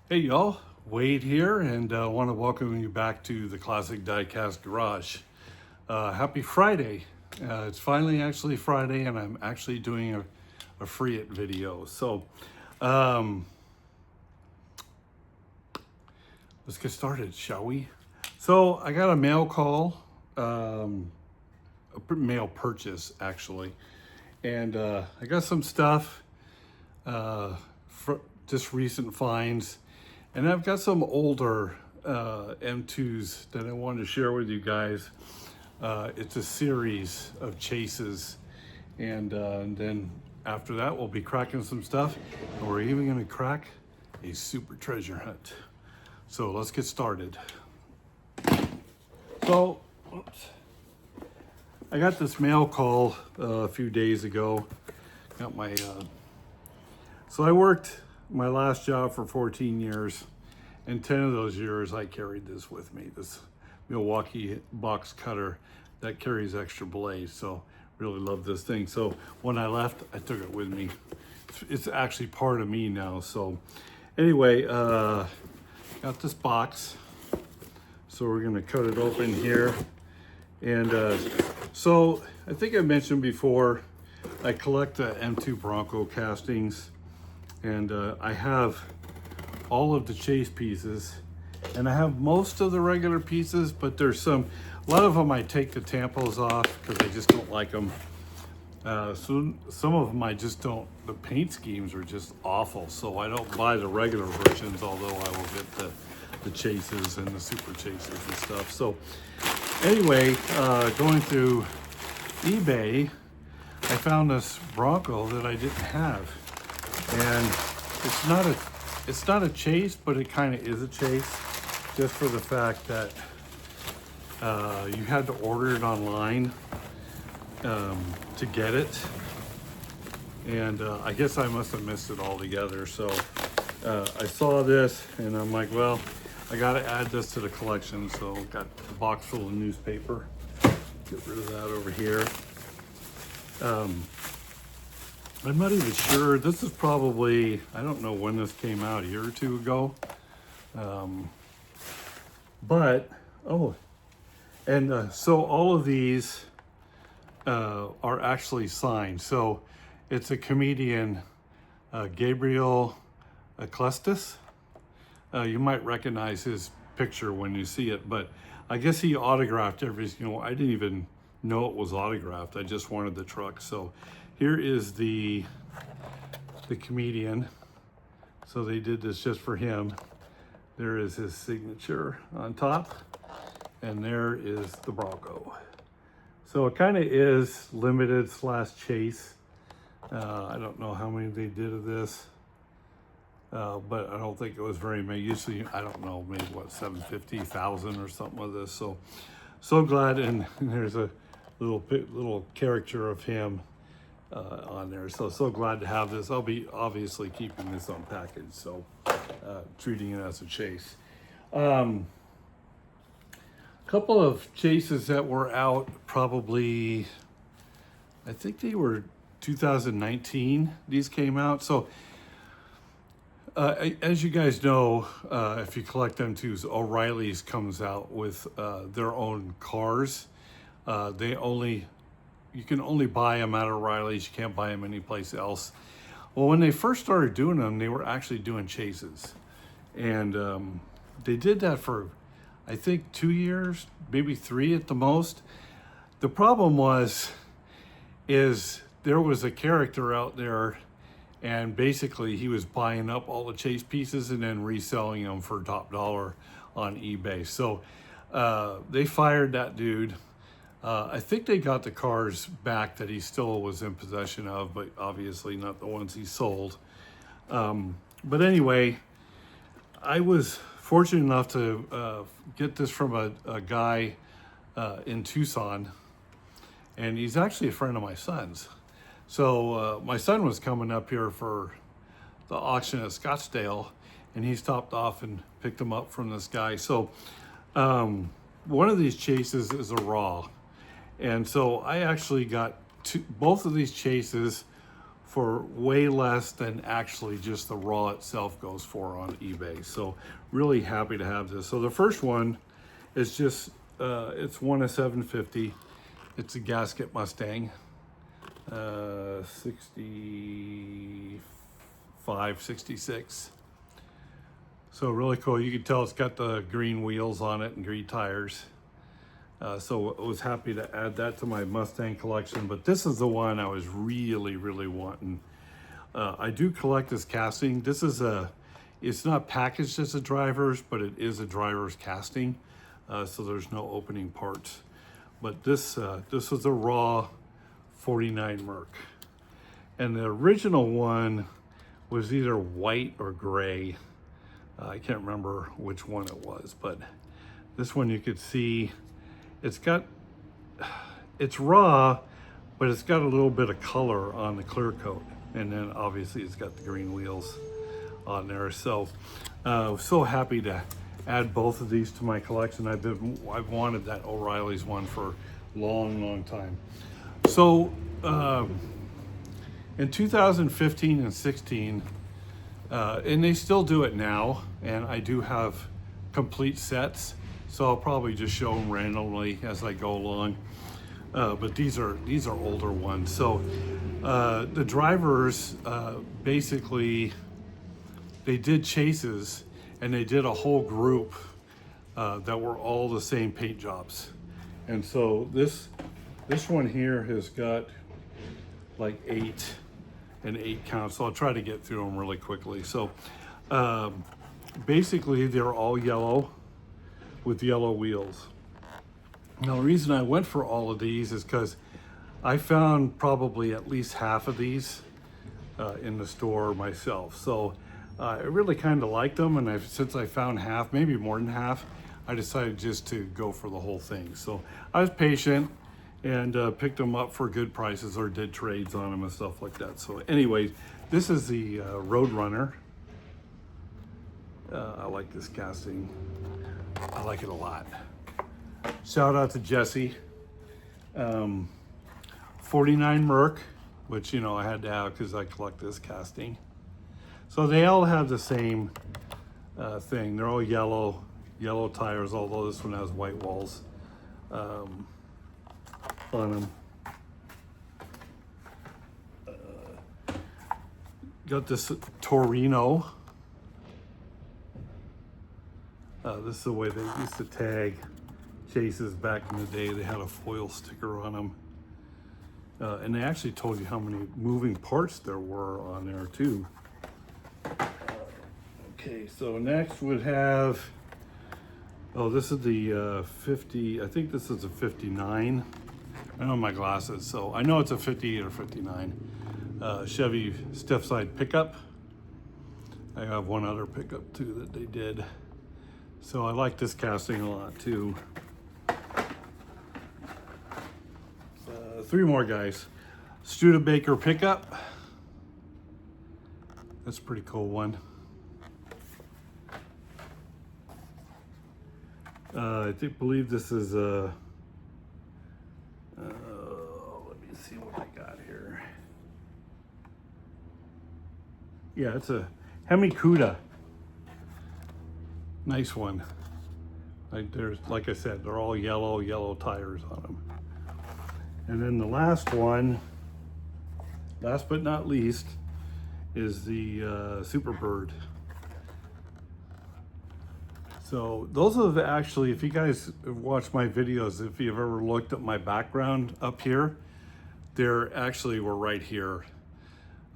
Hey y'all, Wade here, and I want to welcome you back to the Classic Diecast Garage. Happy Friday. It's finally actually Friday, and I'm actually doing a free it video. So um, let's get started, shall we? So I got a mail call, a mail purchase actually, and I got some stuff, just recent finds. And I've got some older M2s that I wanted to share with you guys. It's a series of chases. And then after that, we'll be cracking some stuff. And we're even gonna crack a super treasure hunt. So let's get started. So, oops. I got this mail call a few days ago. Got my, so I worked my last job for 14 years, and 10 of those years I carried this with me, this Milwaukee box cutter that carries extra blades. So really love this thing. So when I left, I took it with me. It's actually part of me now. So anyway, got this box. So we're gonna cut it open here. And so I think I mentioned before, I collect the M2 Bronco castings. And I have all of the chase pieces, and I have most of the regular pieces, but there's a lot of them I take the tampos off because I just don't like them. So some of them I just don't, the paint schemes are just awful. So I don't buy the regular versions, although I will get the chases and the super chases and stuff. So anyway, going through eBay, I found this Bronco that I didn't have. And it's not a chase, but it kind of is a chase, just for the fact that you had to order it online to get it. And I guess I must have missed it altogether. So I saw this and I'm like, well, I got to add this to the collection. So got a box full of newspaper. Get rid of that over here. I'm not even sure. This is probably, I don't know when this came out, a year or two ago. So all of these are actually signed. So it's a comedian, Gabriel Ecclestis. You might recognize his picture when you see it, but I guess he autographed everything. I didn't even know it was autographed. I just wanted the truck. So here is the comedian. So they did this just for him. There is his signature on top, and there is the Bronco. So it kind of is limited / chase. I don't know how many they did of this, but I don't think it was very many. Usually, I don't know, maybe what, 750,000 or something of this. So glad, and there's a little caricature of him on there. So glad to have this. I'll be obviously keeping this unpackaged, so treating it as a chase. Couple of chases that were out probably, I think they were 2019, these came out. So as you guys know, if you collect M2s, O'Reilly's comes out with their own cars. You can only buy them at O'Reilly's. You can't buy them anyplace else. Well, when they first started doing them, they were actually doing chases. And they did that for, I think, 2 years, maybe 3 at the most. The problem is there was a character out there, and basically he was buying up all the chase pieces and then reselling them for top dollar on eBay. So they fired that dude. I think they got the cars back that he still was in possession of, but obviously not the ones he sold. But anyway, I was fortunate enough to get this from a guy in Tucson, and he's actually a friend of my son's. So my son was coming up here for the auction at Scottsdale, and he stopped off and picked them up from this guy. So one of these chases is a raw. And so I actually got both of these chases for way less than actually just the raw itself goes for on eBay. So really happy to have this. So the first one is just, it's one of 750. It's a gasket Mustang, 65, 66. So really cool. You can tell it's got the green wheels on it and green tires. So I was happy to add that to my Mustang collection, but this is the one I was really, really wanting. I do collect this casting. This is it's not packaged as a driver's, but it is a driver's casting. So there's no opening parts. But this was a raw 49 Merc. And the original one was either white or gray. I can't remember which one it was, but this one you could see it's raw, but it's got a little bit of color on the clear coat. And then obviously it's got the green wheels on there. So so happy to add both of these to my collection. I've wanted that O'Reilly's one for a long time. So in 2015 and 16, and they still do it now, and I do have complete sets, so I'll probably just show them randomly as I go along. But these are older ones. So the drivers basically, they did chases, and they did a whole group that were all the same paint jobs. And so this one here has got like 8 counts. So I'll try to get through them really quickly. So basically they're all yellow with yellow wheels. Now the reason I went for all of these is because I found probably at least half of these in the store myself. So I really kind of liked them, and since I found half, maybe more than half, I decided just to go for the whole thing. So I was patient and picked them up for good prices or did trades on them and stuff like that. So anyways, this is the Roadrunner. I like this casting. I like it a lot. Shout out to Jesse. 49 Merc, which, you know, I had to have because I collect this casting. So they all have the same thing. They're all yellow tires, although this one has white walls on them. Got this Torino. This is the way they used to tag chases back in the day. They had a foil sticker on them. And they actually told you how many moving parts there were on there too. Okay, so next would have, oh, this is the 50, I think this is a 59. I don't have my glasses, so I know it's a 58 or 59. Chevy stiff side pickup. I have one other pickup too that they did. So I like this casting a lot too. 3 more guys. Studebaker pickup. That's a pretty cool one. I believe this is a, let me see what I got here. Yeah, it's a Hemi Cuda. Nice one. Like I said, they're all yellow tires on them. And then the last one, last but not least, is the Superbird. So those are actually, if you guys have watched my videos, if you've ever looked at my background up here, they're actually were right here.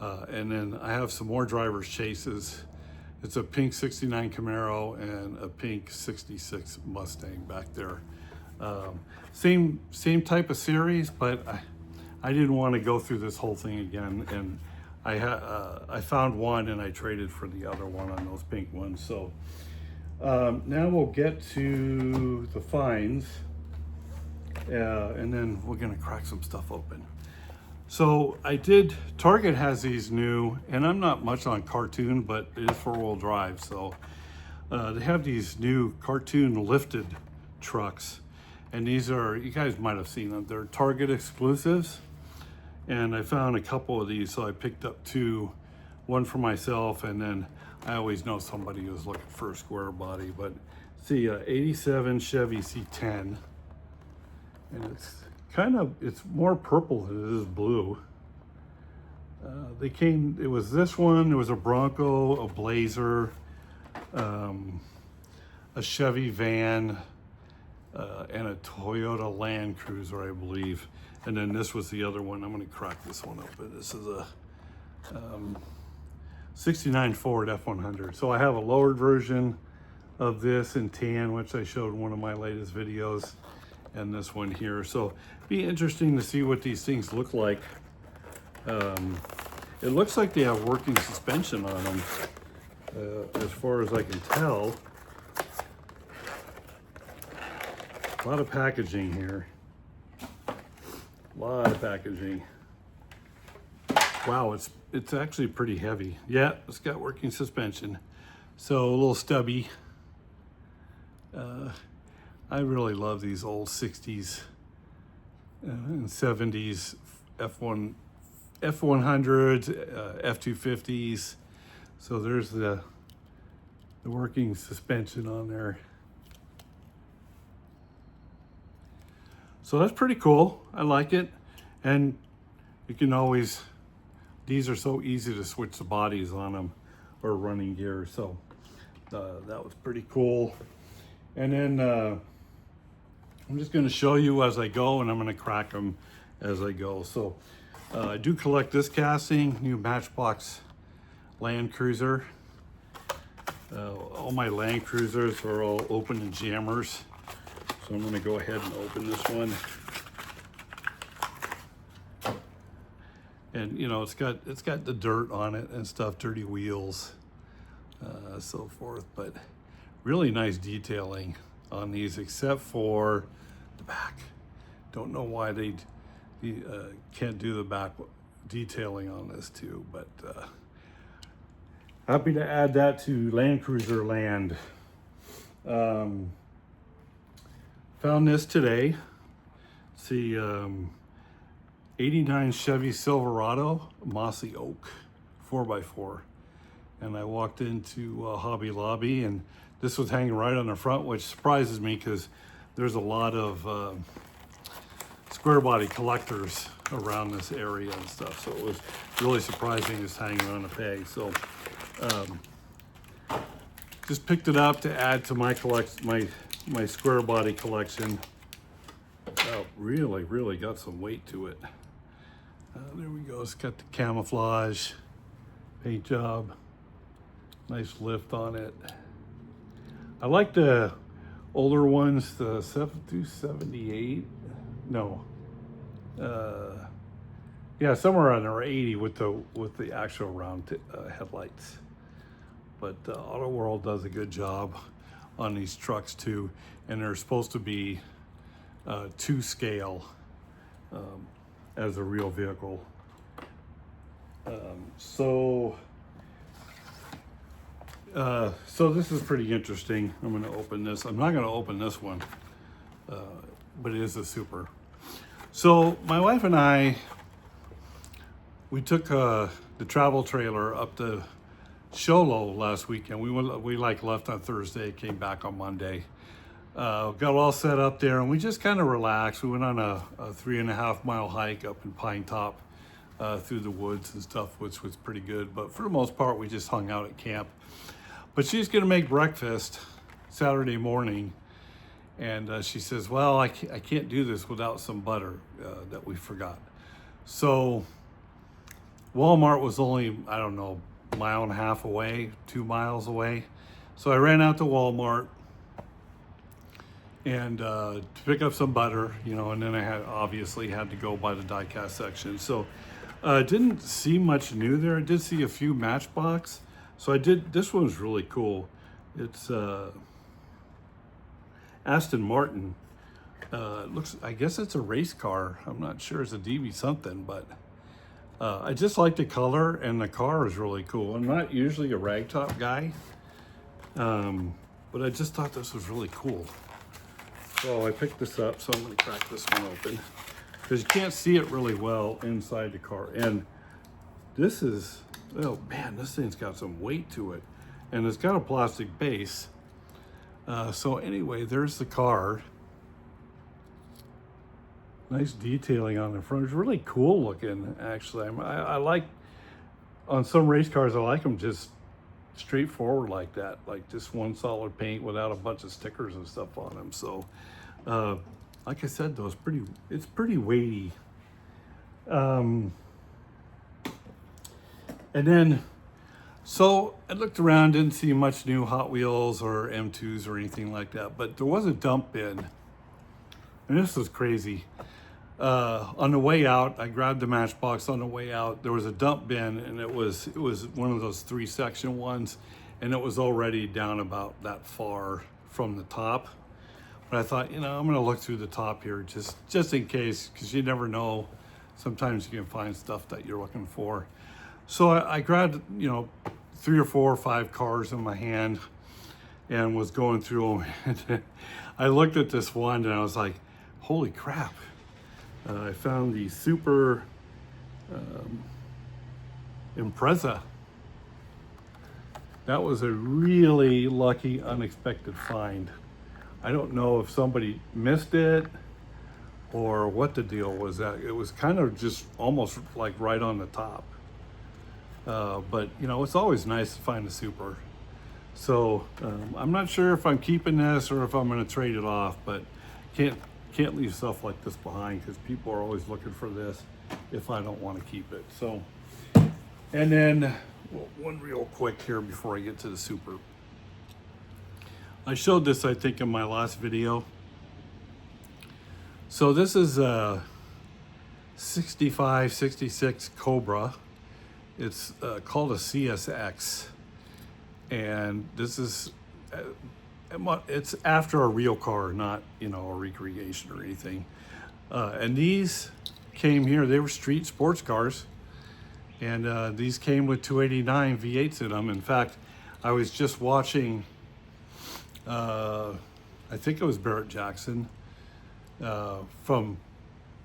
And then I have some more driver's chases. It's a pink 69 Camaro and a pink 66 Mustang back there. Same type of series, but I didn't want to go through this whole thing again. And I found one and I traded for the other one on those pink ones. So now we'll get to the finds, and then we're gonna crack some stuff open. So Target has these new, and I'm not much on cartoon, but it is 4-wheel drive. So they have these new cartoon lifted trucks. And these are, you guys might have seen them. They're Target exclusives. and I found a couple of these, so I picked up two, one for myself, and then I always know somebody who's looking for a square body. But see, 87 Chevy C10, and it's more purple than it is blue. It was this one, there was a Bronco, a Blazer, a Chevy van, and a Toyota Land Cruiser, I believe. And then this was the other one. I'm gonna crack this one open. This is a 69 Ford F100. So I have a lowered version of this in tan, which I showed in one of my latest videos, and this one here. So be interesting to see what these things look like. It looks like they have working suspension on them, as far as I can tell. A lot of packaging here. A lot of packaging. Wow, it's actually pretty heavy. Yeah, it's got working suspension. So a little stubby. I really love these old 60s and 70s F100s, F250s. So there's the working suspension on there. So that's pretty cool. I like it. And you can always, these are so easy to switch the bodies on them, or running gear. So that was pretty cool. And then I'm just gonna show you as I go, and I'm gonna crack them as I go. So I do collect this casting, new Matchbox Land Cruiser. All my Land Cruisers are all open and jammers. So I'm gonna go ahead and open this one. And you know, it's got the dirt on it and stuff, dirty wheels, so forth, but really nice detailing on these, except for the back. Don't know why they can't do the back detailing on this too, but happy to add that to Land Cruiser land. Found this today. See, 89 Chevy Silverado, Mossy Oak, 4x4. And I walked into Hobby Lobby, and this was hanging right on the front, which surprises me because there's a lot of square body collectors around this area and stuff. So it was really surprising it's hanging on a peg. So just picked it up to add to my my square body collection. Oh, really got some weight to it. There we go. It's got the camouflage paint job. Nice lift on it. I like the older ones, the 7-78. No. Yeah, somewhere under 80 with the actual round headlights. But Auto World does a good job on these trucks too, and they're supposed to be to scale as a real vehicle. So this is pretty interesting. I'm going to open this. I'm not going to open this one, but it is a super. So my wife and I, we took the travel trailer up to Sholo last weekend. We like left on Thursday, came back on Monday. Got all set up there, and we just kind of relaxed. We went on a 3.5 mile hike up in Pine Top through the woods and stuff, which was pretty good. But for the most part, we just hung out at camp. But she's going to make breakfast Saturday morning, and she says, well, I can't do this without some butter that we forgot. So Walmart was only, I don't know, 1.5 miles away, 2 miles away. So I ran out to Walmart and to pick up some butter, you know, and then I obviously had to go by the diecast section. So didn't see much new there. I did see a few Matchbox. So this one's really cool. It's Aston Martin. I guess it's a race car. I'm not sure, it's a DB something, but I just like the color, and the car is really cool. I'm not usually a ragtop guy, but I just thought this was really cool. So I picked this up, so I'm gonna crack this one open. because you can't see it really well inside the car. And this is, oh man, this thing's got some weight to it, and it's got a plastic base. So anyway, there's the car. Nice detailing on the front. It's really cool looking, actually. I like, on some race cars, I like them just straightforward like that, like just one solid paint without a bunch of stickers and stuff on them. So, like I said, though, it's pretty weighty. And then, so I looked around, didn't see much new Hot Wheels or M2s or anything like that, but there was a dump bin, and this was crazy. On the way out, I grabbed the Matchbox. On the way out, there was a dump bin, and it was one of those 3-section ones, and it was already down about that far from the top. But I thought, I'm gonna look through the top here just in case, because you never know. Sometimes you can find stuff that you're looking for. So I grabbed, 3 or 4 or 5 cars in my hand and was going through them. And I looked at this one and I was like, holy crap. I found the Super Impreza. That was a really lucky, unexpected find. I don't know if somebody missed it or what the deal was. That it was kind of just almost like right on the top. But it's always nice to find a Super. So I'm not sure if I'm keeping this or if I'm going to trade it off, but can't leave stuff like this behind, because people are always looking for this if I don't want to keep it. So, and then one real quick here before I get to the Super. I showed this, I think, in my last video. So this is a 65, 66 Cobra. It's called a CSX, and this is it's after a real car, not a recreation or anything. And these came here. They were street sports cars, and these came with 289 V8s in them. In fact, I was just watching. I think it was Barrett Jackson from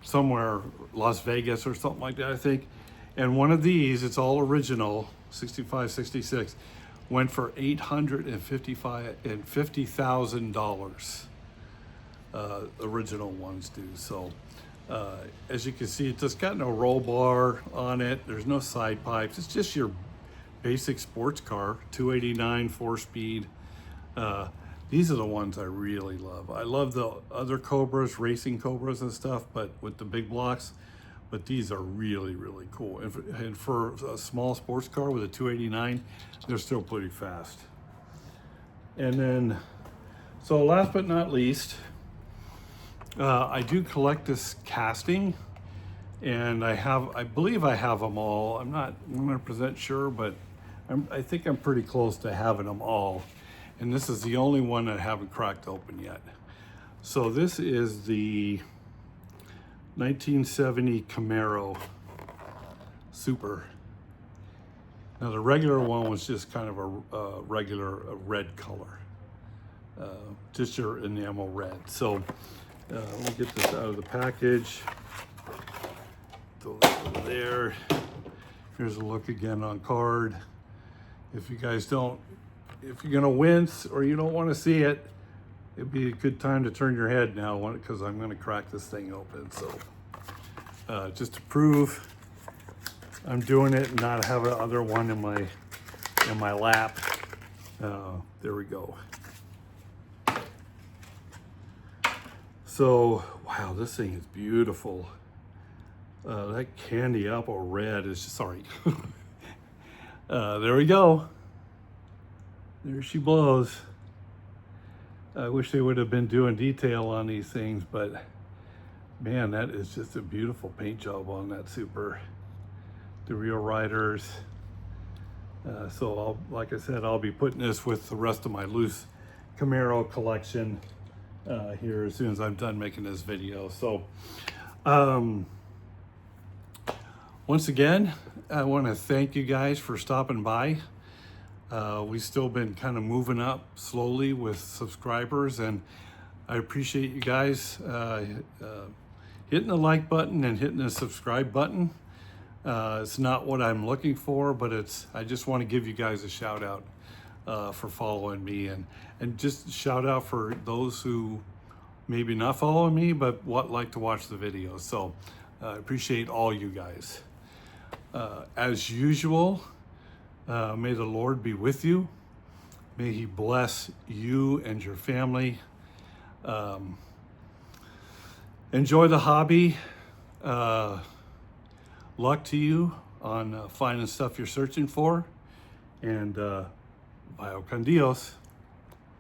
somewhere, Las Vegas or something like that, I think. And one of these, it's all original, 65, 66, went for $850,000. Original ones do. So as you can see, it's just got no roll bar on it. There's no side pipes. It's just your basic sports car, 289, 4-speed. These are the ones I really love. I love the other Cobras, racing Cobras and stuff, but with the big blocks. But these are really, really cool. And for a small sports car with a 289, they're still pretty fast. And then, so last but not least, I do collect this casting, and I believe I have them all. I'm not 100% sure, but I think I'm pretty close to having them all. And this is the only one that I haven't cracked open yet. So this is the 1970 Camaro Super. Now the regular one was just kind of a regular red color, just your enamel red. So let me get this out of the package. Throw this over there. Here's a look again on card. If you guys if you're gonna wince or you don't want to see it, it'd be a good time to turn your head now, because I'm going to crack this thing open. So just to prove I'm doing it and not have the other one in my lap. There we go. So wow, this thing is beautiful. That candy apple red is just, sorry. There we go. There she blows. I wish they would have been doing detail on these things, but man, that is just a beautiful paint job on that Super. The real riders. So like I said, I'll be putting this with the rest of my loose Camaro collection here as soon as I'm done making this video. So once again, I want to thank you guys for stopping by. We've still been kind of moving up slowly with subscribers, and I appreciate you guys hitting the like button and hitting the subscribe button. It's not what I'm looking for, but I just want to give you guys a shout out for following me, and just shout out for those who maybe not following me, but like to watch the videos. So I appreciate all you guys. As usual, may the Lord be with you. May He bless you and your family. Enjoy the hobby. Luck to you on finding stuff you're searching for. And vaya con Dios.